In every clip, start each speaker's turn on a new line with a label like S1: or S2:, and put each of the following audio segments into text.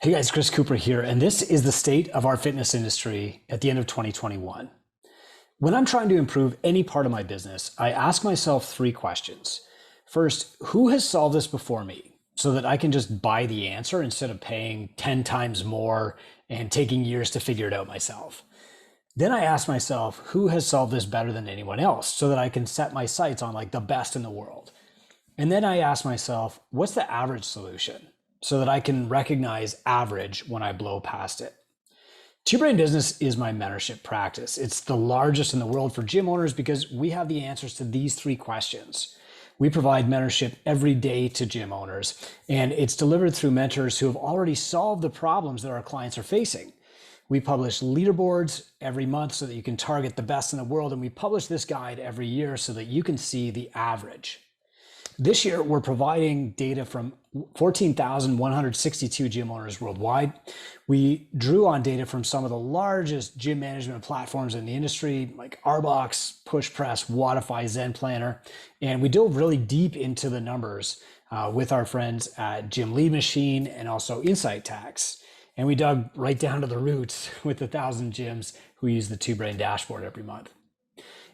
S1: Hey guys, Chris Cooper here, and this is the state of our fitness industry at the end of 2021. When I'm trying to improve any part of my business, I ask myself three questions. First, who has solved this before me so that I can just buy the answer instead of paying 10 times more and taking years to figure it out myself? Then I ask myself, who has solved this better than anyone else so that I can set my sights on like the best in the world? And then I ask myself, what's the average solution so that I can recognize average when I blow past it? Two Brain Business is my mentorship practice. It's the largest in the world for gym owners because we have the answers to these three questions. We provide mentorship every day to gym owners, and it's delivered through mentors who have already solved the problems that our clients are facing. We publish leaderboards every month so that you can target the best in the world, and we publish this guide every year so that you can see the average. This year, we're providing data from 14,162 gym owners worldwide. We drew on data from some of the largest gym management platforms in the industry, like Arbox, PushPress, Wodify, Zen Planner, and we dove really deep into the numbers with our friends at Gym Lead Machine and also Insight Tax. And we dug right down to the roots with 1,000 gyms who use the Two Brain dashboard every month.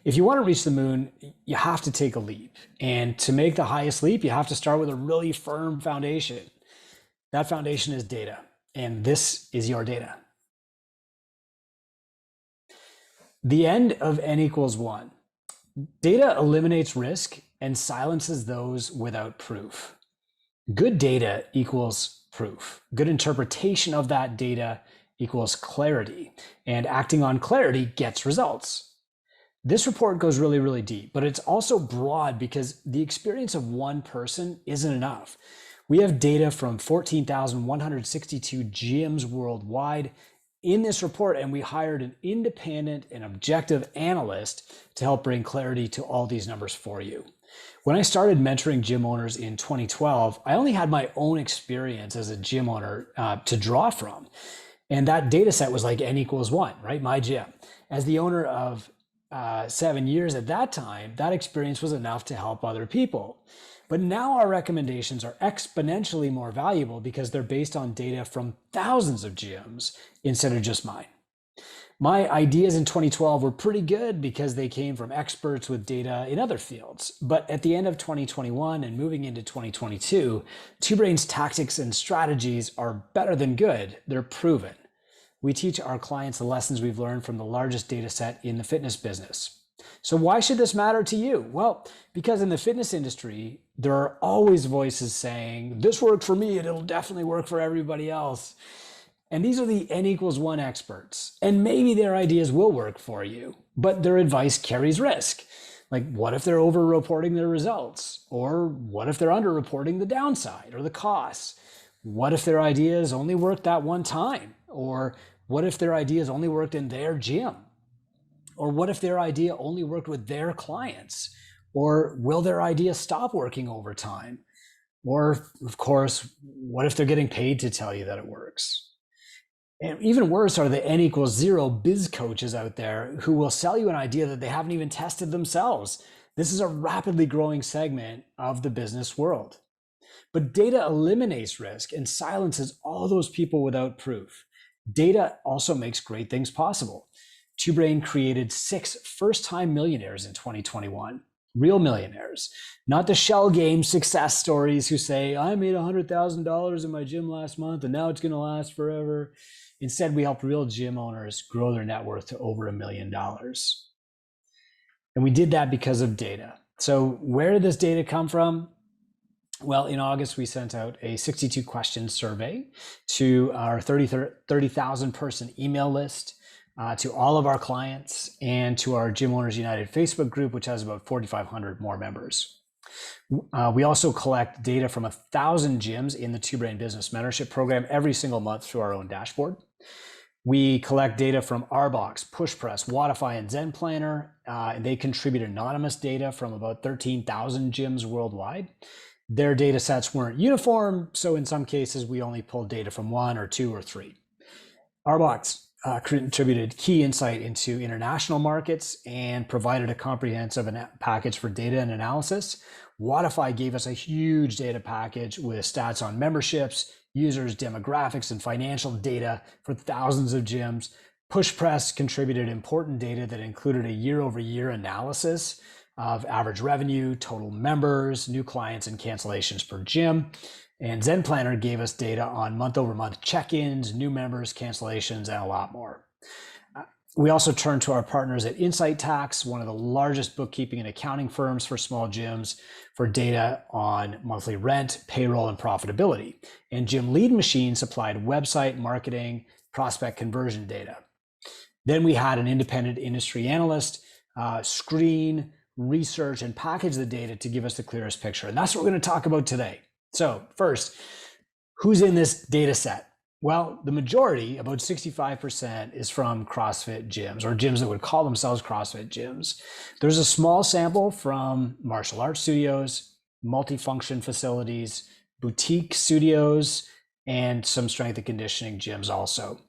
S1: If you want to reach the moon, you have to take a leap. And to make the highest leap, you have to start with a really firm foundation. That foundation is data, and this is your data. The end of n equals 1. Data eliminates risk and silences those without proof. Good data equals proof. Good interpretation of that data equals clarity, and acting on clarity gets results. This report goes really, really deep, but it's also broad because the experience of one person isn't enough. We have data from 14,162 gyms worldwide in this report, and we hired an independent and objective analyst to help bring clarity to all these numbers for you. When I started mentoring gym owners in 2012, I only had my own experience as a gym owner to draw from. And that data set was like n equals 1, right? My gym. As the owner of 7 years at that time, that experience was enough to help other people. But now our recommendations are exponentially more valuable because they're based on data from thousands of gyms instead of just mine. My ideas in 2012 were pretty good because they came from experts with data in other fields. But at the end of 2021 and moving into 2022, Two Brain's tactics and strategies are better than good. They're proven. We teach our clients the lessons we've learned from the largest data set in the fitness business. So why should this matter to you? Well, because in the fitness industry, there are always voices saying, this worked for me and it'll definitely work for everybody else. And these are the n equals 1 experts. And maybe their ideas will work for you, but their advice carries risk. Like, what if they're over-reporting their results? Or what if they're under-reporting the downside or the costs? What if their ideas only worked that one time? Or what if their ideas only worked in their gym? Or what if their idea only worked with their clients? Or will their idea stop working over time? Or, of course, what if they're getting paid to tell you that it works? And even worse are the n equals 0 biz coaches out there who will sell you an idea that they haven't even tested themselves. This is a rapidly growing segment of the business world. But data eliminates risk and silences all those people without proof. Data also makes great things possible. Two Brain created 6 first-time millionaires in 2021. Real millionaires, not the shell game success stories who say, I made $100,000 in my gym last month and now it's going to last forever. Instead, we helped real gym owners grow their net worth to over $1 million. And we did that because of data. So where did this data come from? Well, in August, we sent out a 62-question survey to our 30,000 person email list, to all of our clients, and to our Gym Owners United Facebook group, which has about 4,500 more members. We also collect data from 1,000 gyms in the Two Brain Business Mentorship Program every single month through our own dashboard. We collect data from Arbox, PushPress, Wodify, and Zen Planner. And they contribute anonymous data from about 13,000 gyms worldwide. Their data sets weren't uniform, so in some cases, we only pulled data from 1 or 2 or 3. Arbox contributed key insight into international markets and provided a comprehensive package for data and analysis. Wodify gave us a huge data package with stats on memberships, users, demographics, and financial data for thousands of gyms. PushPress contributed important data that included a year-over-year analysis of average revenue, total members, new clients, and cancellations per gym. And Zen Planner gave us data on month-over-month check-ins, new members, cancellations, and a lot more. We also turned to our partners at Insight Tax, one of the largest bookkeeping and accounting firms for small gyms, for data on monthly rent, payroll, and profitability. And Gym Lead Machine supplied website marketing, prospect conversion data. Then we had an independent industry analyst screen, research, and package the data to give us the clearest picture. And that's what we're going to talk about today. So first, who's in this data set? Well, the majority, about 65%, is from CrossFit gyms, or gyms that would call themselves CrossFit gyms. There's a small sample from martial arts studios, multifunction facilities, boutique studios, and some strength and conditioning gyms also.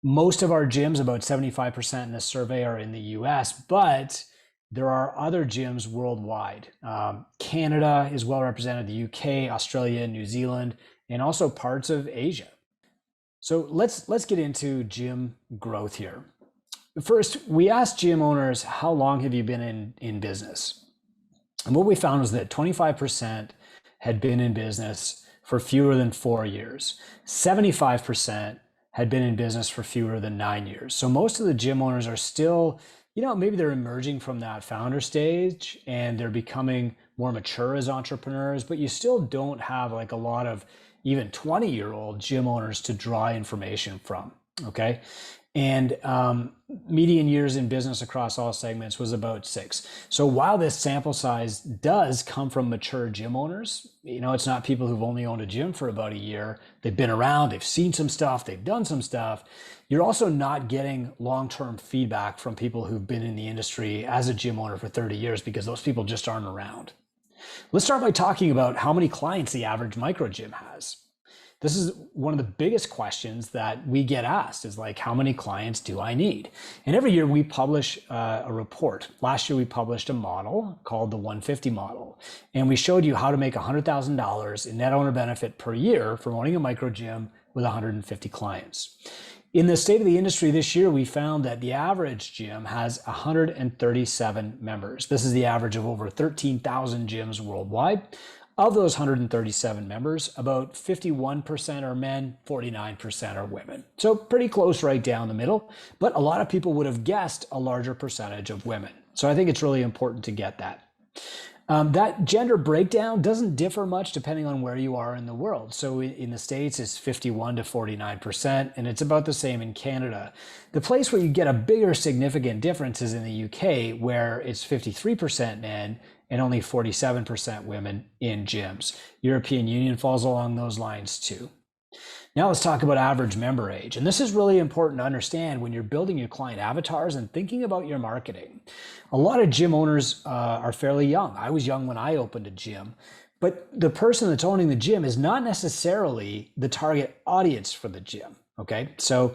S1: Most of our gyms, about 75% in this survey, are in the US, but there are other gyms worldwide. Canada is well represented, the UK, Australia, New Zealand, and also parts of Asia. So let's get into gym growth here. First, we asked gym owners, how long have you been in business? And what we found was that 25% had been in business for fewer than 4 years. 75% had been in business for fewer than 9 years. So most of the gym owners are still, maybe they're emerging from that founder stage and they're becoming more mature as entrepreneurs, but you still don't have like a lot of even 20-year-old gym owners to draw information from, okay? And median years in business across all segments was about 6. So while this sample size does come from mature gym owners, it's not people who've only owned a gym for about a year. They've been around, they've seen some stuff, they've done some stuff. You're also not getting long-term feedback from people who've been in the industry as a gym owner for 30 years because those people just aren't around. Let's start by talking about how many clients the average micro gym has. This is one of the biggest questions that we get asked is like, how many clients do I need? And every year we publish a report. Last year we published a model called the 150 model. And we showed you how to make $100,000 in net owner benefit per year from owning a micro gym with 150 clients. In the state of the industry this year, we found that the average gym has 137 members. This is the average of over 13,000 gyms worldwide. Of those 137 members, about 51% are men, 49% are women. So pretty close right down the middle, but a lot of people would have guessed a larger percentage of women. So I think it's really important to get that. That gender breakdown doesn't differ much depending on where you are in the world. So in the States, it's 51 to 49%, and it's about the same in Canada. The place where you get a bigger significant difference is in the UK, where it's 53% men and only 47% women in gyms. European Union falls along those lines too. Now let's talk about average member age. And this is really important to understand when you're building your client avatars and thinking about your marketing. A lot of gym owners are fairly young. I was young when I opened a gym, but the person that's owning the gym is not necessarily the target audience for the gym, okay? So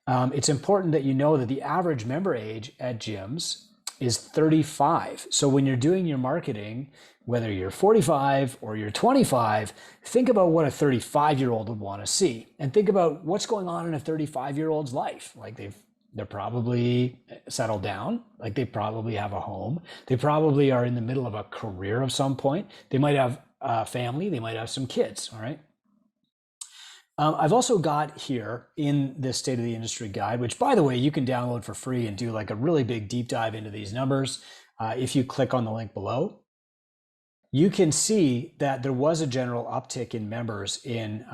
S1: it's important that you know that the average member age at gyms is 35. So when you're doing your marketing, whether you're 45 or you're 25, think about what a 35-year-old would want to see, and think about what's going on in a 35-year-old's life. Like they're probably settled down, like they probably have a home, they probably are in the middle of a career of some point, they might have a family, they might have some kids, all right? I've also got here in this State of the Industry guide, which by the way, you can download for free and do like a really big deep dive into these numbers. If you click on the link below, you can see that there was a general uptick in members in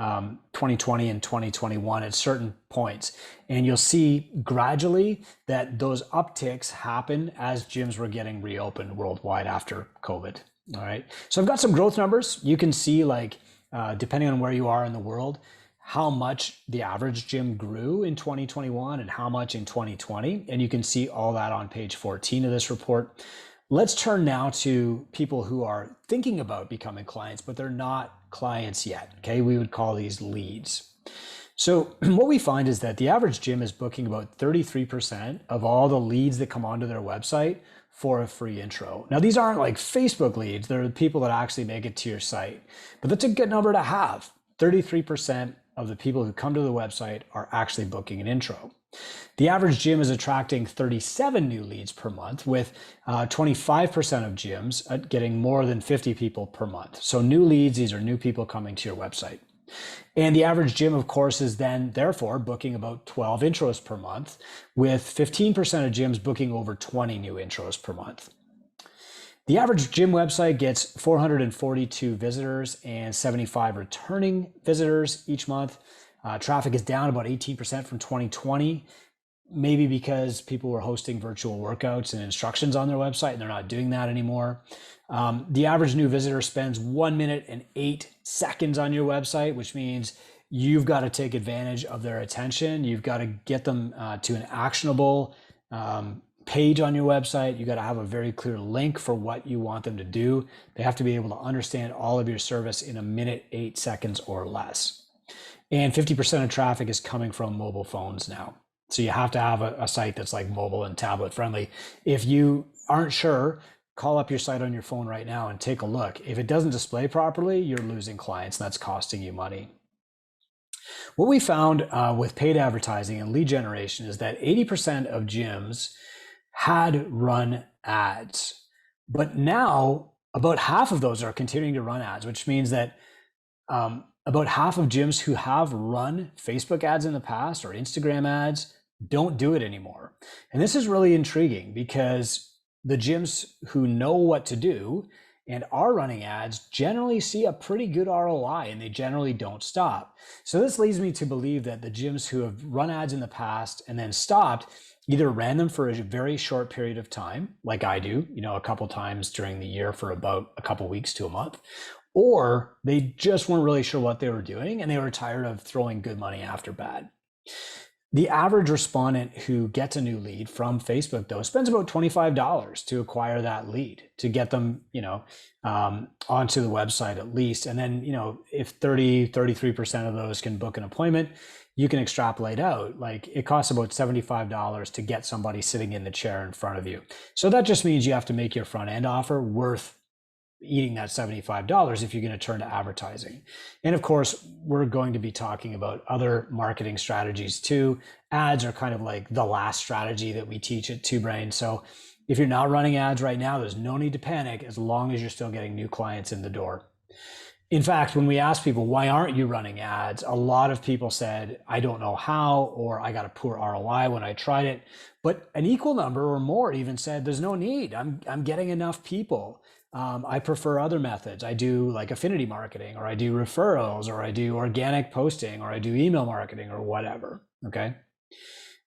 S1: 2020 and 2021 at certain points. And you'll see gradually that those upticks happen as gyms were getting reopened worldwide after COVID. All right. So I've got some growth numbers. You can see like, depending on where you are in the world, how much the average gym grew in 2021 and how much in 2020. And you can see all that on page 14 of this report. Let's turn now to people who are thinking about becoming clients, but they're not clients yet. Okay, we would call these leads. So what we find is that the average gym is booking about 33% of all the leads that come onto their website for a free intro. Now, these aren't like Facebook leads. They're the people that actually make it to your site, but that's a good number to have. 33% of the people who come to the website are actually booking an intro. The average gym is attracting 37 new leads per month, with 25% of gyms getting more than 50 people per month. So new leads, these are new people coming to your website. And the average gym, of course, is then therefore booking about 12 intros per month, with 15% of gyms booking over 20 new intros per month. The average gym website gets 442 visitors and 75 returning visitors each month. Traffic is down about 18% from 2020, maybe because people were hosting virtual workouts and instructions on their website and they're not doing that anymore. The average new visitor spends 1 minute and 8 seconds on your website, which means you've got to take advantage of their attention. You've got to get them to an actionable page on your website. You got to have a very clear link for what you want them to do. They have to be able to understand all of your service in 1 minute, 8 seconds or less. And 50% of traffic is coming from mobile phones now. So you have to have a site that's like mobile and tablet friendly. If you aren't sure, call up your site on your phone right now and take a look. If it doesn't display properly, you're losing clients, and that's costing you money. What we found with paid advertising and lead generation is that 80% of gyms had run ads, but now about half of those are continuing to run ads, which means that about half of gyms who have run Facebook ads in the past or Instagram ads don't do it anymore. And this is really intriguing because the gyms who know what to do and are running ads generally see a pretty good ROI, and they generally don't stop. So this leads me to believe that the gyms who have run ads in the past and then stopped either ran them for a very short period of time, like I do, a couple times during the year for about a couple weeks to a month, or they just weren't really sure what they were doing and they were tired of throwing good money after bad. The average respondent who gets a new lead from Facebook, though, spends about $25 to acquire that lead, to get them, onto the website at least. And then, if 33% of those can book an appointment, you can extrapolate out, like it costs about $75 to get somebody sitting in the chair in front of you. So that just means you have to make your front end offer worth eating that $75 if you're going to turn to advertising. And of course, we're going to be talking about other marketing strategies too. Ads are kind of like the last strategy that we teach at Two Brain. So if you're not running ads right now, there's no need to panic as long as you're still getting new clients in the door. In fact, when we asked people, why aren't you running ads? A lot of people said, I don't know how, or I got a poor ROI when I tried it. But an equal number or more even said, there's no need. I'm getting enough people. I prefer other methods. I do like affinity marketing, or I do referrals, or I do organic posting, or I do email marketing, or whatever. Okay.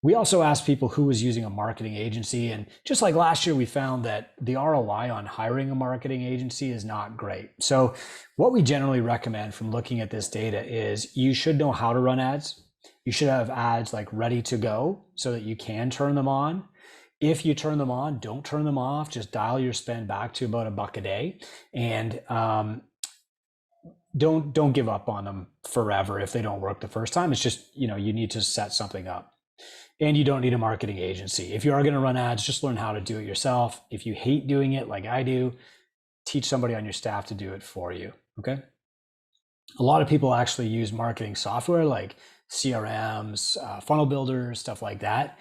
S1: We also asked people who was using a marketing agency. And just like last year, we found that the ROI on hiring a marketing agency is not great. So what we generally recommend from looking at this data is you should know how to run ads. You should have ads like ready to go so that you can turn them on. If you turn them on, don't turn them off. Just dial your spend back to about $1 a day, and don't give up on them forever if they don't work the first time. It's just, you need to set something up, and you don't need a marketing agency. If you are going to run ads, just learn how to do it yourself. If you hate doing it like I do, teach somebody on your staff to do it for you. Okay. A lot of people actually use marketing software like CRMs, funnel builders, stuff like that.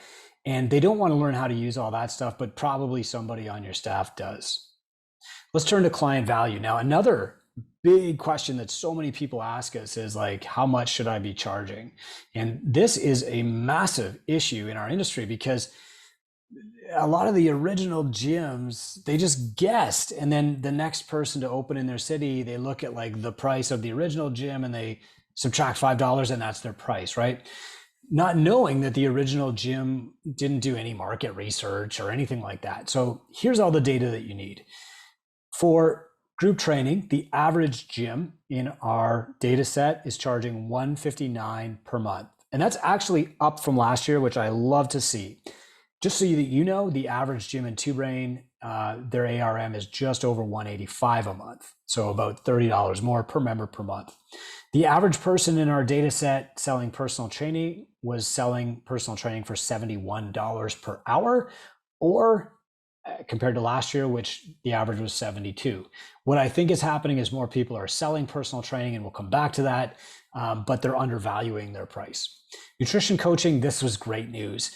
S1: And they don't want to learn how to use all that stuff, but probably somebody on your staff does. Let's turn to client value. Now, another big question that so many people ask us is like, how much should I be charging? And this is a massive issue in our industry because a lot of the original gyms, they just guessed. And then the next person to open in their city, they look at like the price of the original gym and they subtract $5 and that's their price, right? Not knowing that the original gym didn't do any market research or anything like that. So here's all the data that you need. For group training, the average gym in our data set is charging $159 per month. And that's actually up from last year, which I love to see. Just so that you know, the average gym in Two Brain, their ARM is just over $185 a month. So about $30 more per member per month. The average person in our data set selling personal training was selling personal training for $71 per hour, or compared to last year, which the average was 72. What I think is happening is more people are selling personal training, and we'll come back to that, but they're undervaluing their price. Nutrition coaching, this was great news.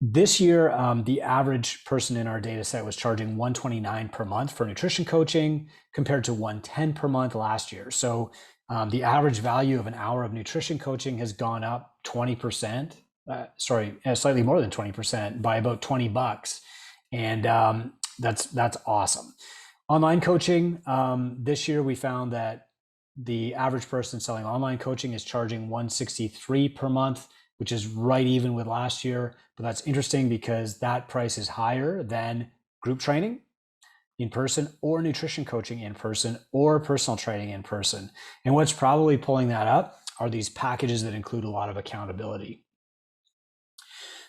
S1: This year, the average person in our data set was charging $129 per month for nutrition coaching compared to $110 per month last year. So the average value of an hour of nutrition coaching has gone up 20%, slightly more than 20% by about $20. And that's awesome. Online coaching, this year we found that the average person selling online coaching is charging $163 per month, which is right even with last year. But that's interesting because that price is higher than group training in person, or nutrition coaching in person, or personal training in person. And what's probably pulling that up are these packages that include a lot of accountability.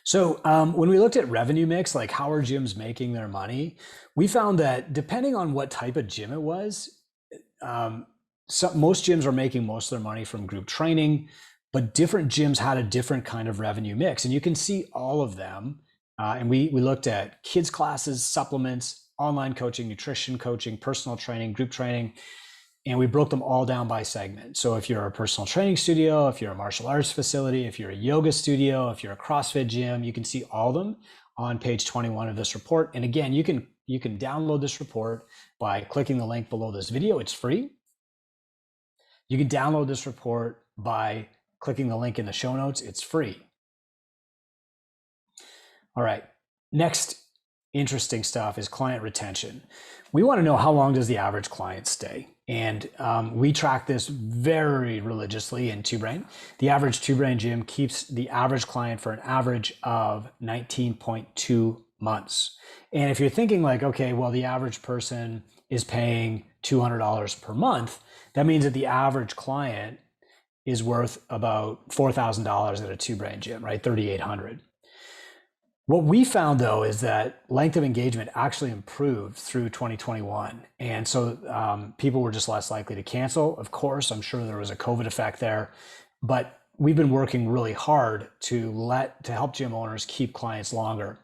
S1: So when we looked at revenue mix, like how are gyms making their money, we found that depending on what type of gym it was, most gyms are making most of their money from group training, but different gyms had a different kind of revenue mix. And you can see all of them. And we looked at kids classes, supplements, online coaching, nutrition coaching, personal training, group training, and we broke them all down by segment. So if you're a personal training studio, if you're a martial arts facility, if you're a yoga studio, if you're a CrossFit gym, you can see all of them on page 21 of this report. And again, you can download this report by clicking the link below this video. It's free. You can download this report by clicking the link in the show notes. It's free. All right, next interesting stuff is client retention. We want to know how long does the average client stay? And we track this very religiously in Two Brain. The average Two Brain gym keeps the average client for an average of 19.2 months. And if you're thinking like, okay, well, the average person is paying $200 per month, that means that the average client is worth about $4,000 at a Two Brain gym, right? $3,800. What we found, though, is that length of engagement actually improved through 2021. And so people were just less likely to cancel. Of course, I'm sure there was a COVID effect there, but we've been working really hard to help gym owners keep clients longer.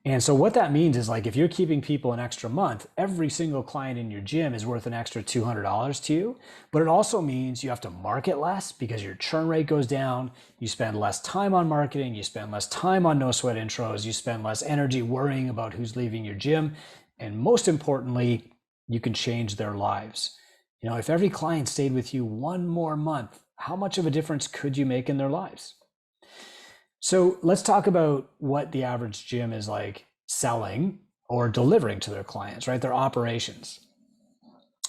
S1: And so what that means is, like, if you're keeping people an extra month, every single client in your gym is worth an extra $200 to you. But it also means you have to market less because your churn rate goes down. You spend less time on marketing. You spend less time on no sweat intros. You spend less energy worrying about who's leaving your gym. And most importantly, you can change their lives. You know, if every client stayed with you one more month, how much of a difference could you make in their lives? So let's talk about what the average gym is like selling or delivering to their clients, right? Their operations.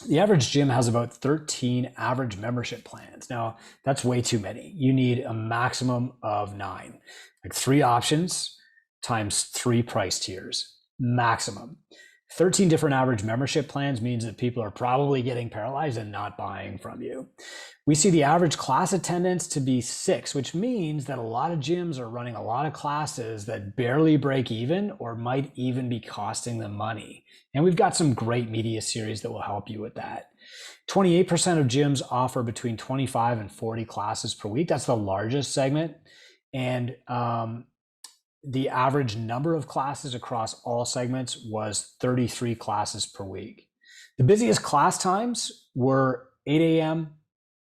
S1: The average gym has about 13 average membership plans. Now, that's way too many. You need a maximum of 9, like 3 options times 3 price tiers, maximum. 13 different average membership plans means that people are probably getting paralyzed and not buying from you. We see the average class attendance to be 6, which means that a lot of gyms are running a lot of classes that barely break even or might even be costing them money. And we've got some great media series that will help you with that. 28% of gyms offer between 25 and 40 classes per week. That's the largest segment. And the average number of classes across all segments was 33 classes per week. The busiest class times were 8 a.m.,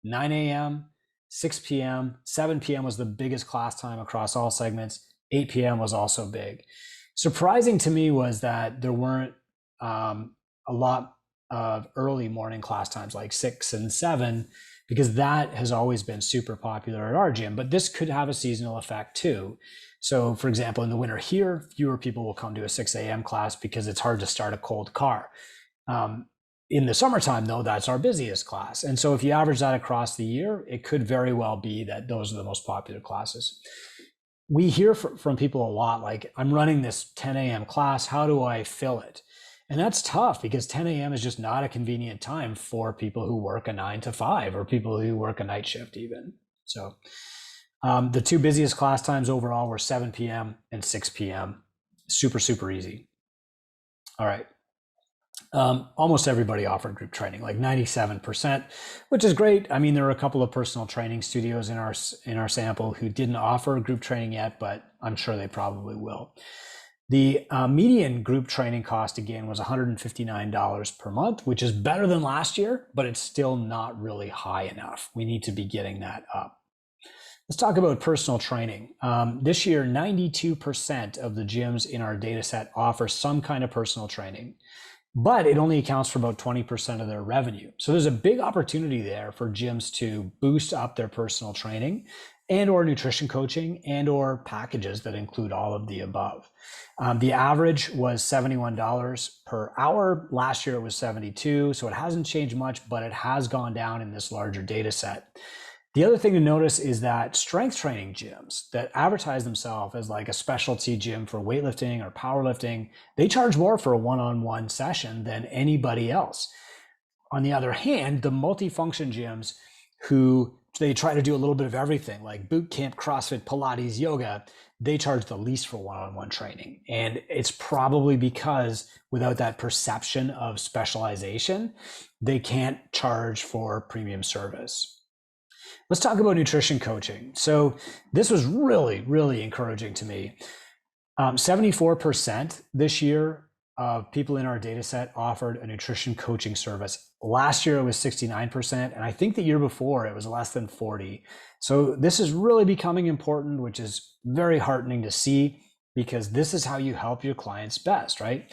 S1: 9 a.m., 6 p.m., 7 p.m. was the biggest class time across all segments. 8 p.m. was also big. Surprising to me was that there weren't a lot of early morning class times like 6 and 7, because that has always been super popular at our gym, but this could have a seasonal effect too. So for example, in the winter here, fewer people will come to a 6 a.m. class because it's hard to start a cold car. In the summertime, though, that's our busiest class. And so if you average that across the year, it could very well be that those are the most popular classes. We hear from people a lot, like, I'm running this 10 a.m. class, how do I fill it? And that's tough because 10 a.m. is just not a convenient time for people who work a 9 to 5 or people who work a night shift even. So the 2 busiest class times overall were 7 p.m. and 6 p.m. Super, super easy. All right. Almost everybody offered group training, like 97%, which is great. I mean, there were a couple of personal training studios in our sample who didn't offer group training yet, but I'm sure they probably will. The median group training cost, again, was $159 per month, which is better than last year, but it's still not really high enough. We need to be getting that up. Let's talk about personal training. This year, 92% of the gyms in our data set offer some kind of personal training, but it only accounts for about 20% of their revenue. So there's a big opportunity there for gyms to boost up their personal training and or nutrition coaching and or packages that include all of the above. The average was $71 per hour. Last year it was $72, so it hasn't changed much, but it has gone down in this larger data set. The other thing to notice is that strength training gyms that advertise themselves as like a specialty gym for weightlifting or powerlifting, they charge more for a one-on-one session than anybody else. On the other hand, the multifunction gyms who they try to do a little bit of everything, like boot camp, CrossFit, Pilates, yoga, they charge the least for one-on-one training. And it's probably because without that perception of specialization, they can't charge for premium service. Let's talk about nutrition coaching. So this was really, really encouraging to me. 74% this year of people in our data set offered a nutrition coaching service. Last year it was 69%, and I think the year before it was less than 40. So this is really becoming important, which is very heartening to see, because this is how you help your clients best, right?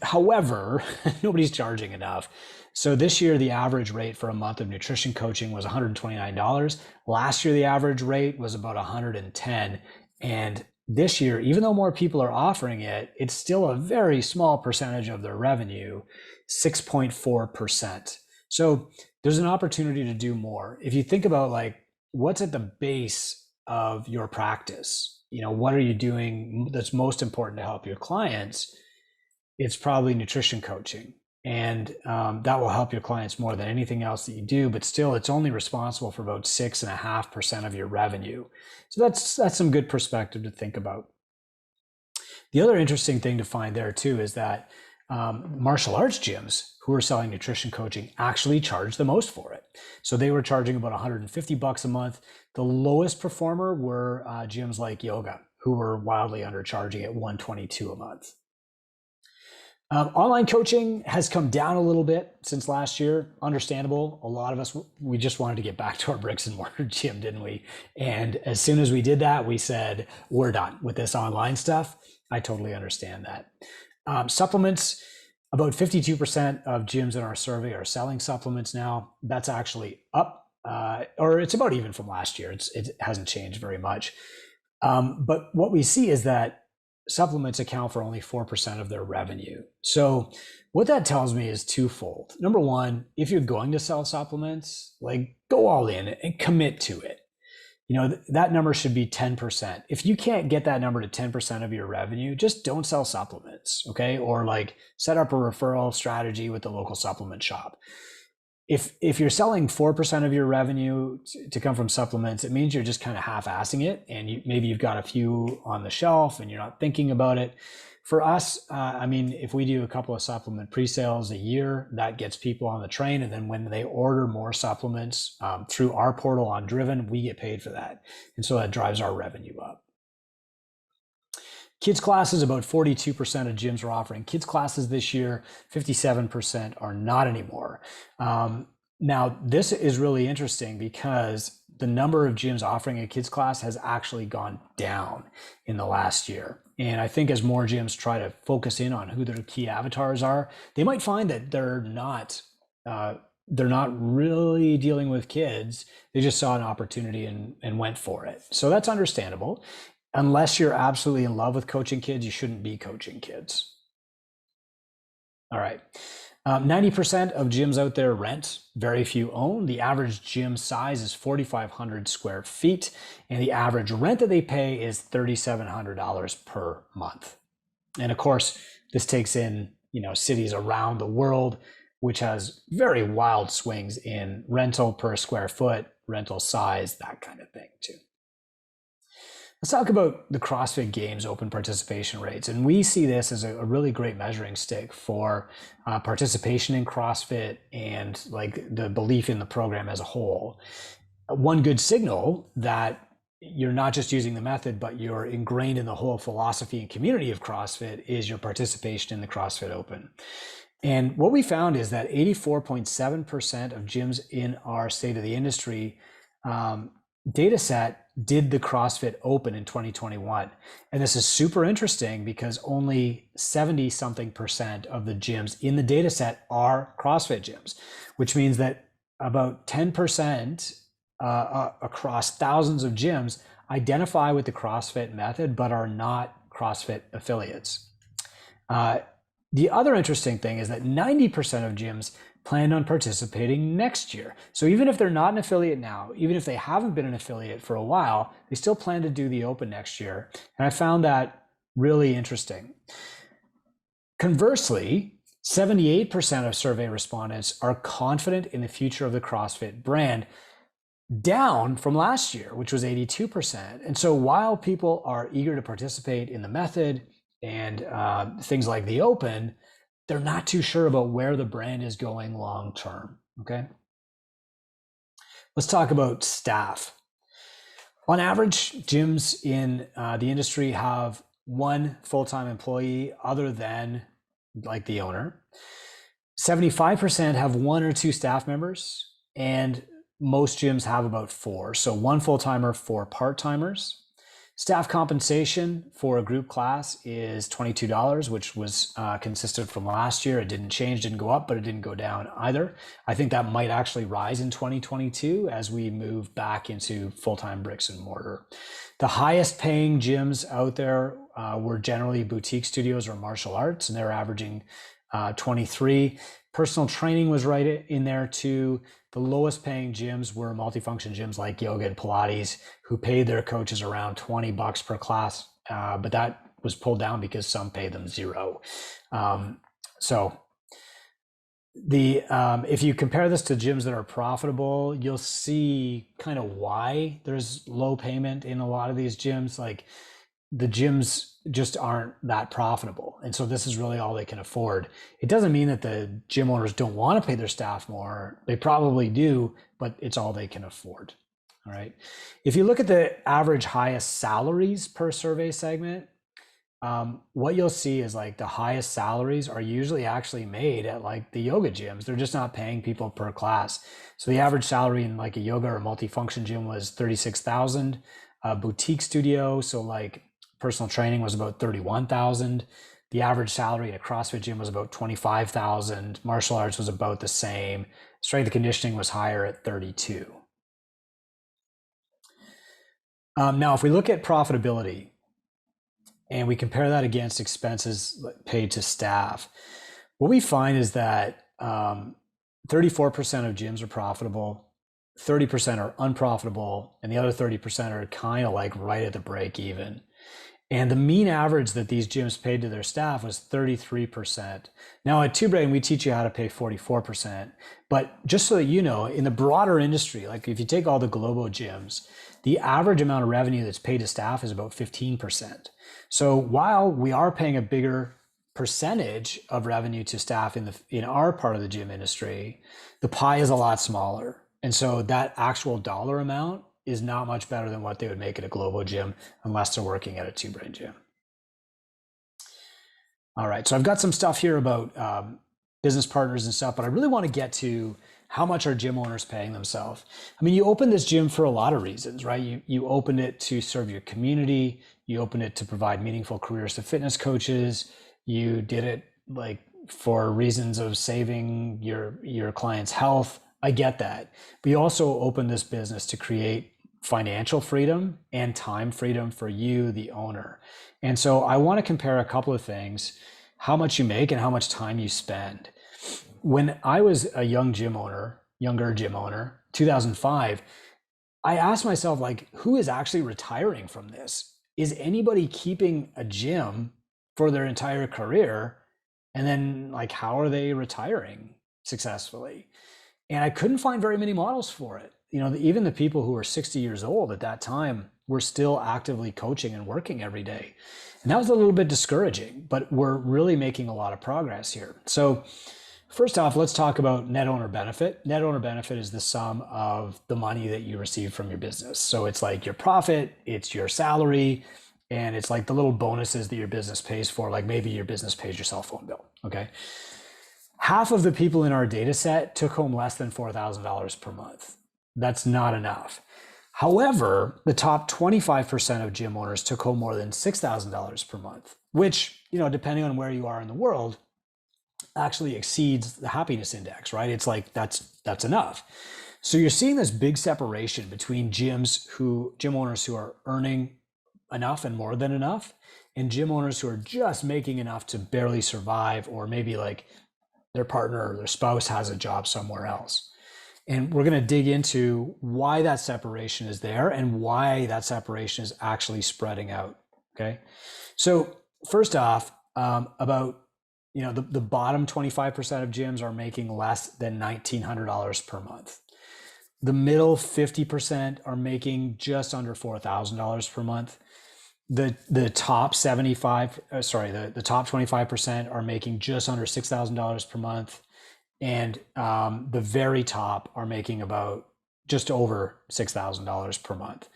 S1: However, nobody's charging enough. So this year, the average rate for a month of nutrition coaching was $129. Last year, the average rate was about $110. And this year, even though more people are offering it, it's still a very small percentage of their revenue, 6.4%. So there's an opportunity to do more. If you think about like what's at the base of your practice, what are you doing that's most important to help your clients? It's probably nutrition coaching. And that will help your clients more than anything else that you do, but still it's only responsible for about 6.5% of your revenue. So that's some good perspective to think about. The other interesting thing to find there too is that martial arts gyms who are selling nutrition coaching actually charge the most for it. So they were charging about $150 a month. The lowest performer were gyms like yoga, who were wildly undercharging at $122 a month. Online coaching has come down a little bit since last year. Understandable. A lot of us, we just wanted to get back to our bricks and mortar gym, didn't we? And as soon as we did that, we said, we're done with this online stuff. I totally understand that. Supplements, about 52% of gyms in our survey are selling supplements now. That's actually up, or it's about even from last year. It hasn't changed very much. But what we see is that supplements account for only 4% of their revenue. So what that tells me is twofold. Number one, if you're going to sell supplements, like go all in and commit to it. That number should be 10%. If you can't get that number to 10% of your revenue, just don't sell supplements, okay? Or like set up a referral strategy with the local supplement shop. If you're selling 4% of your revenue to come from supplements, it means you're just kind of half-assing it, and maybe you've got a few on the shelf and you're not thinking about it. For us, if we do a couple of supplement pre-sales a year, that gets people on the train, and then when they order more supplements through our portal on Driven, we get paid for that, and so that drives our revenue up. Kids classes, about 42% of gyms are offering kids classes this year. 57% are not anymore. Now, this is really interesting because the number of gyms offering a kids class has actually gone down in the last year. And I think as more gyms try to focus in on who their key avatars are, they might find that they're not really dealing with kids. They just saw an opportunity and went for it. So that's understandable. Unless you're absolutely in love with coaching kids, you shouldn't be coaching kids. All right. 90% of gyms out there rent, very few own. The average gym size is 4,500 square feet, and the average rent that they pay is $3,700 per month. And of course, this takes in, cities around the world, which has very wild swings in rental per square foot, rental size, that kind of thing too. Let's talk about the CrossFit Games open participation rates. And we see this as a really great measuring stick for participation in CrossFit and like the belief in the program as a whole. One good signal that you're not just using the method, but you're ingrained in the whole philosophy and community of CrossFit is your participation in the CrossFit Open. And what we found is that 84.7% of gyms in our state of the industry data set did the CrossFit Open in 2021. And this is super interesting because only 70 something percent of the gyms in the data set are CrossFit gyms, which means that about 10% across thousands of gyms identify with the CrossFit method, but are not CrossFit affiliates. The other interesting thing is that 90% of gyms plan on participating next year. So even if they're not an affiliate now, even if they haven't been an affiliate for a while, they still plan to do the Open next year. And I found that really interesting. Conversely, 78% of survey respondents are confident in the future of the CrossFit brand, down from last year, which was 82%. And so while people are eager to participate in the method and things like the Open, they're not too sure about where the brand is going long term. Okay. Let's talk about staff. On average, gyms in the industry have one full-time employee other than like the owner. 75% have one or two staff members, and most gyms have about four. So one full-timer, four part-timers. Staff compensation for a group class is $22, which was consistent from last year. It didn't change, didn't go up, but it didn't go down either. I think that might actually rise in 2022 as we move back into full-time bricks and mortar. The highest paying gyms out there were generally boutique studios or martial arts, and they're averaging 23. Personal training was right in there too. The lowest paying gyms were multifunction gyms like yoga and Pilates, who paid their coaches around $20 per class, but that was pulled down because some pay them $0. So if you compare this to gyms that are profitable, you'll see kind of why there's low payment in a lot of these gyms. Like the gyms just aren't that profitable. And so this is really all they can afford. It doesn't mean that the gym owners don't want to pay their staff more. They probably do, but it's all they can afford. All right. If you look at the average highest salaries per survey segment, what you'll see is like the highest salaries are usually actually made at like the yoga gyms. They're just not paying people per class. So the average salary in like a yoga or multifunction gym was $36,000. Boutique studio, so like personal training, was about $31,000. The average salary at a CrossFit gym was about $25,000. Martial arts was about the same. Strength and conditioning was higher at $32,000. Now, if we look at profitability and we compare that against expenses paid to staff, what we find is that 34% of gyms are profitable, 30% are unprofitable, and the other 30% are kind of like right at the break even. And the mean average that these gyms paid to their staff was 33%. Now at Two Brain, we teach you how to pay 44%. But just so that you know, in the broader industry, like if you take all the global gyms, the average amount of revenue that's paid to staff is about 15%. So while we are paying a bigger percentage of revenue to staff in our part of the gym industry, the pie is a lot smaller. And so that actual dollar amount is not much better than what they would make at a global gym unless they're working at a Two Brain gym. All right, so I've got some stuff here about business partners and stuff, but I really want to get to how much are gym owners paying themselves. I mean, you opened this gym for a lot of reasons, right? You opened it to serve your community. You opened it to provide meaningful careers to fitness coaches. You did it like for reasons of saving your client's health. I get that. But you also opened this business to create financial freedom and time freedom for you, the owner. And so I want to compare a couple of things: how much you make and how much time you spend. When I was a younger gym owner, 2005, I asked myself, like, who is actually retiring from this? Is anybody keeping a gym for their entire career? And then like, how are they retiring successfully? And I couldn't find very many models for it. You know, even the people who were 60 years old at that time were still actively coaching and working every day. And that was a little bit discouraging, but we're really making a lot of progress here. So First off, let's talk about net owner benefit. Net owner benefit is the sum of the money that you receive from your business. So it's like your profit, it's your salary, and it's like the little bonuses that your business pays for, like maybe your business pays your cell phone bill, okay? Half of the people in our data set took home less than $4,000 per month. That's not enough. However, the top 25% of gym owners took home more than $6,000 per month, which, depending on where you are in the world, actually exceeds the happiness index, right? It's like that's enough. So you're seeing this big separation between gym owners who are earning enough and more than enough, and gym owners who are just making enough to barely survive, or maybe like their partner or their spouse has a job somewhere else. And we're going to dig into why that separation is there and why that separation is actually spreading out. Okay. So first off, about the bottom 25% of gyms are making less than $1,900 per month. The middle 50% are making just under $4,000 per month. The top the top 25% are making just under $6,000 per month. And the very top are making about just over $6,000 per month.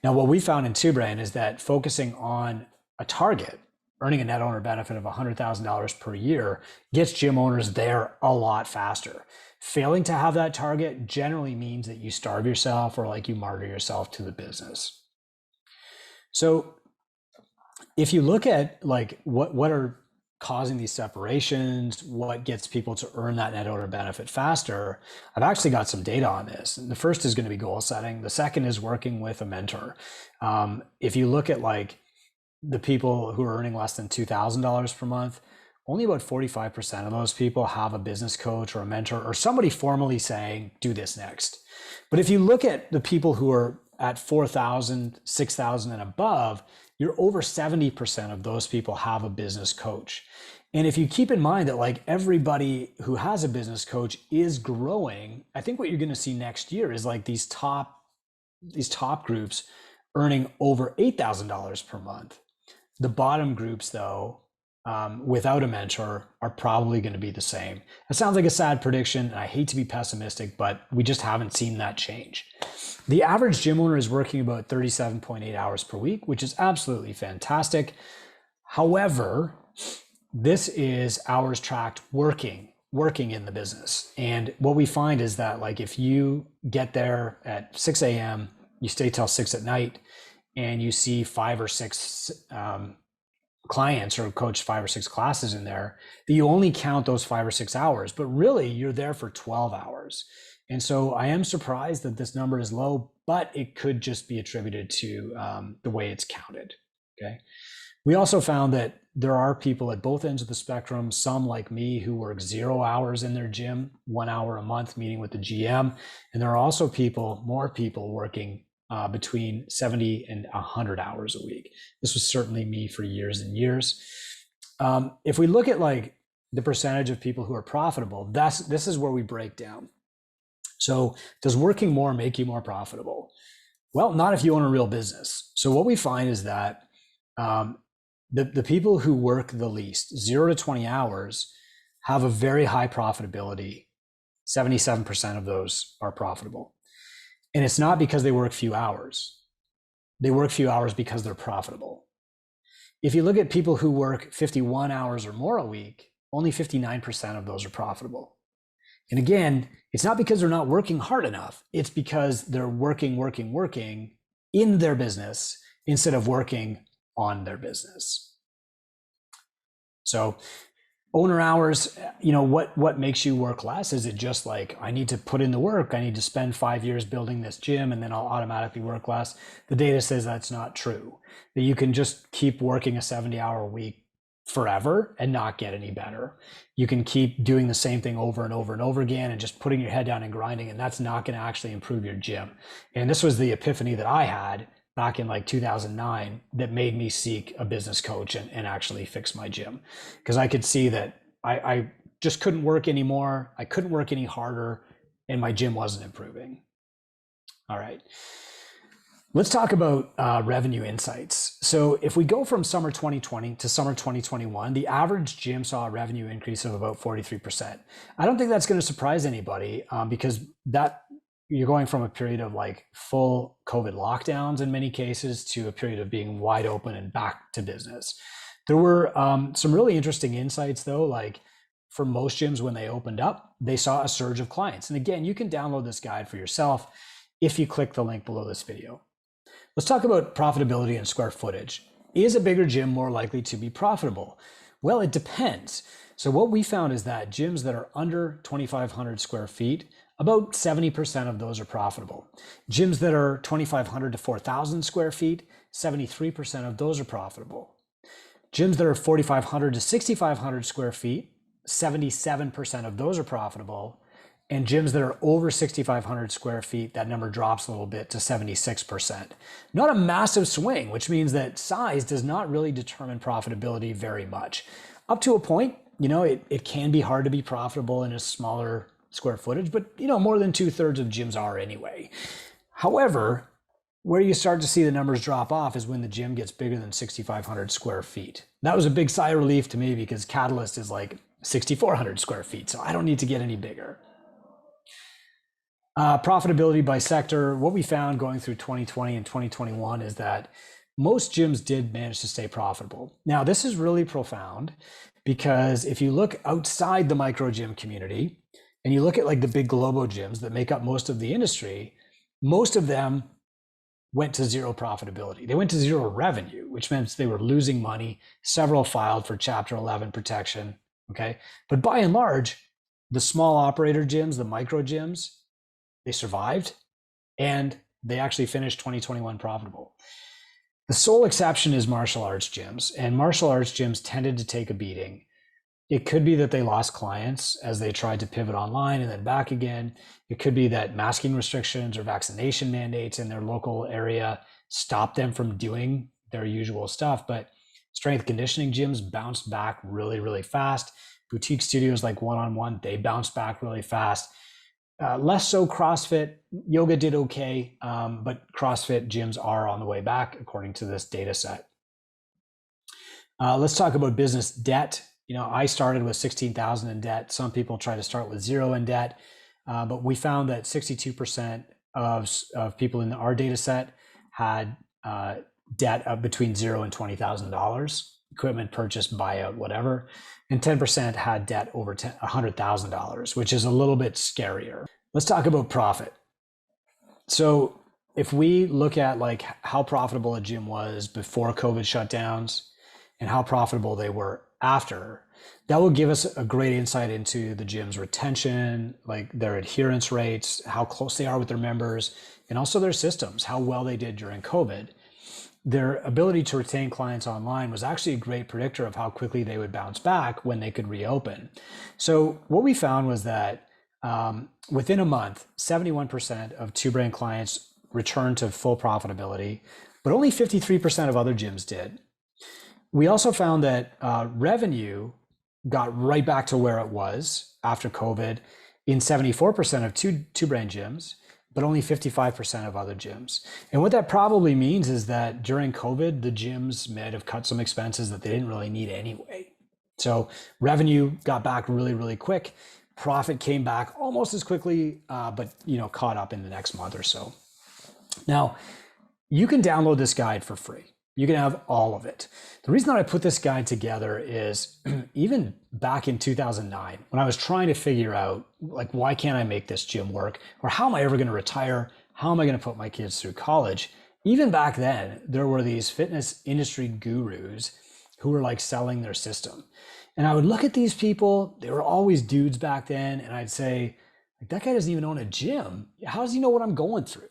S1: Now, what we found in TwoBrain is that focusing on a target, earning a net owner benefit of $100,000 per year, gets gym owners there a lot faster. Failing to have that target generally means that you starve yourself or like you martyr yourself to the business. So if you look at like what are causing these separations, what gets people to earn that net owner benefit faster, I've actually got some data on this. And the first is going to be goal setting. The second is working with a mentor. If you look at like the people who are earning less than $2,000 per month, only about 45% of those people have a business coach or a mentor or somebody formally saying, do this next. But if you look at the people who are at 4,000, 6,000 and above, you're over 70% of those people have a business coach. And if you keep in mind that like everybody who has a business coach is growing, I think what you're going to see next year is like these top groups earning over $8,000 per month. The bottom groups though, without a mentor, are probably going to be the same. That sounds like a sad prediction, and I hate to be pessimistic, but we just haven't seen that change. The average gym owner is working about 37.8 hours per week, which is absolutely fantastic. However, this is hours tracked working in the business. And what we find is that like if you get there at 6 a.m., you stay till 6 at night, and you see 5 or 6 clients or coach 5 or 6 classes in there, that you only count those 5 or 6 hours, but really you're there for 12 hours. And so I am surprised that this number is low, but it could just be attributed to the way it's counted. Okay. We also found that there are people at both ends of the spectrum, some like me who work 0 hours in their gym, 1 hour a month meeting with the GM. And there are also more people working between 70 and 100 hours a week. This was certainly me for years and years. If we look at like the percentage of people who are profitable, this is where we break down. So does working more make you more profitable? Well, not if you own a real business. So what we find is that the people who work the least, 0 to 20 hours, have a very high profitability. 77% of those are profitable. And it's not because they work few hours. They work few hours because they're profitable. If you look at people who work 51 hours or more a week, only 59% of those are profitable. And again, it's not because they're not working hard enough. It's because they're working in their business instead of working on their business. So owner hours, what makes you work less? Is it just like, I need to put in the work, I need to spend 5 years building this gym and then I'll automatically work less? The data says that's not true, that you can just keep working a 70-hour week forever and not get any better. You can keep doing the same thing over and over and over again and just putting your head down and grinding, and that's not going to actually improve your gym. And this was the epiphany that I had back in like 2009 that made me seek a business coach and actually fix my gym, because I could see that I just couldn't work anymore. I couldn't work any harder, and my gym wasn't improving. All right. Let's talk about revenue insights. So if we go from summer 2020 to summer 2021, the average gym saw a revenue increase of about 43%. I don't think that's going to surprise anybody because that you're going from a period of like full COVID lockdowns in many cases to a period of being wide open and back to business. There were some really interesting insights though, like for most gyms when they opened up, they saw a surge of clients. And again, you can download this guide for yourself if you click the link below this video. Let's talk about profitability and square footage. Is a bigger gym more likely to be profitable? Well, it depends. So what we found is that gyms that are under 2,500 square feet, about 70% of those are profitable. Gyms that are 2,500 to 4,000 square feet, 73% of those are profitable. Gyms that are 4,500 to 6,500 square feet, 77% of those are profitable. And gyms that are over 6,500 square feet, that number drops a little bit to 76%. Not a massive swing, which means that size does not really determine profitability very much. Up to a point, it can be hard to be profitable in a smaller square footage, but more than 2/3 of gyms are anyway. However, where you start to see the numbers drop off is when the gym gets bigger than 6,500 square feet. That was a big sigh of relief to me because Catalyst is like 6,400 square feet, so I don't need to get any bigger. Profitability by sector, what we found going through 2020 and 2021 is that most gyms did manage to stay profitable. Now, this is really profound because if you look outside the micro gym community and you look at like the big global gyms that make up most of the industry, most of them went to zero profitability. They went to zero revenue, which meant they were losing money. Several filed for Chapter 11 protection, okay? But by and large, the small operator gyms, the micro gyms, they survived and they actually finished 2021 profitable. The sole exception is martial arts gyms, and martial arts gyms tended to take a beating. It could be that they lost clients as they tried to pivot online and then back again. It could be that masking restrictions or vaccination mandates in their local area stopped them from doing their usual stuff. But strength conditioning gyms bounced back really, really fast. Boutique studios like One-on-One, they bounced back really fast. Less so CrossFit. Yoga did okay, but CrossFit gyms are on the way back according to this data set. Let's talk about business debt. I started with 16,000 in debt. Some people try to start with zero in debt, but we found that 62% of people in our data set had debt of between $0 and $20,000, equipment purchase, buyout, whatever. And 10% had debt over $100,000, which is a little bit scarier. Let's talk about profit. So if we look at like how profitable a gym was before COVID shutdowns and how profitable they were after, that will give us a great insight into the gym's retention, like their adherence rates, how close they are with their members, and also their systems, how well they did during COVID. Their ability to retain clients online was actually a great predictor of how quickly they would bounce back when they could reopen. So what we found was that within a month, 71% of Two Brain clients returned to full profitability, but only 53% of other gyms did. We also found that revenue got right back to where it was after COVID in 74% of Two Brain gyms, but only 55% of other gyms. And what that probably means is that during COVID, the gyms may have cut some expenses that they didn't really need anyway. So revenue got back really, really quick. Profit came back almost as quickly, but caught up in the next month or so. Now, you can download this guide for free. You can have all of it. The reason that I put this guide together is even back in 2009, when I was trying to figure out, like, why can't I make this gym work? Or how am I ever going to retire? How am I going to put my kids through college? Even back then, there were these fitness industry gurus who were like selling their system. And I would look at these people, they were always dudes back then. And I'd say, like, that guy doesn't even own a gym. How does he know what I'm going through?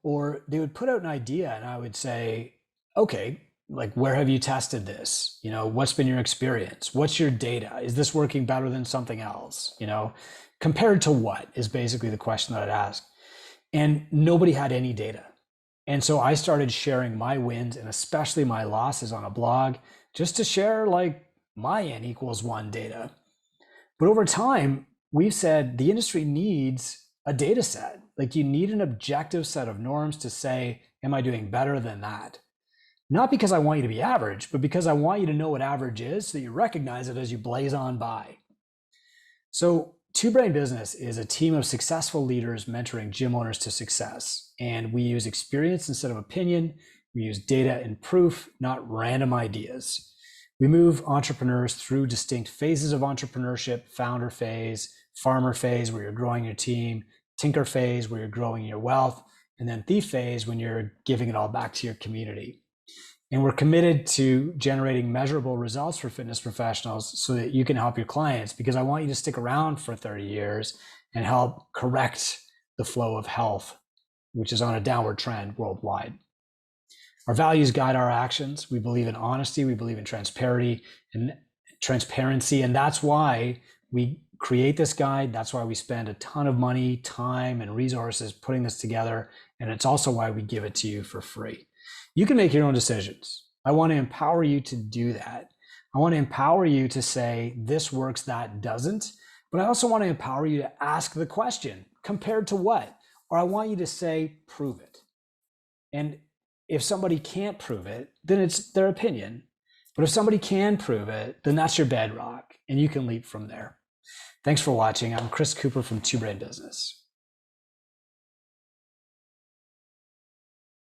S1: Or they would put out an idea and I would say, okay, like, where have you tested this? What's been your experience? What's your data? Is this working better than something else? Compared to what is basically the question that I'd ask. And nobody had any data. And so I started sharing my wins and especially my losses on a blog just to share like my N equals 1 data. But over time, we've said the industry needs a data set. Like, you need an objective set of norms to say, am I doing better than that? Not because I want you to be average, but because I want you to know what average is so that you recognize it as you blaze on by. So Two Brain Business is a team of successful leaders mentoring gym owners to success. And we use experience instead of opinion. We use data and proof, not random ideas. We move entrepreneurs through distinct phases of entrepreneurship: founder phase, farmer phase, where you're growing your team, tinker phase, where you're growing your wealth, and then thief phase, when you're giving it all back to your community. And we're committed to generating measurable results for fitness professionals so that you can help your clients, because I want you to stick around for 30 years and help correct the flow of health, which is on a downward trend worldwide. Our values guide our actions. We believe in honesty. We believe in transparency. And that's why we create this guide. That's why we spend a ton of money, time, and resources putting this together. And it's also why we give it to you for free. You can make your own decisions. I want to empower you to do that. I want to empower you to say, this works, that doesn't. But I also want to empower you to ask the question, compared to what? Or I want you to say, prove it. And if somebody can't prove it, then it's their opinion. But if somebody can prove it, then that's your bedrock, and you can leap from there. Thanks for watching. I'm Chris Cooper from Two Brain Business.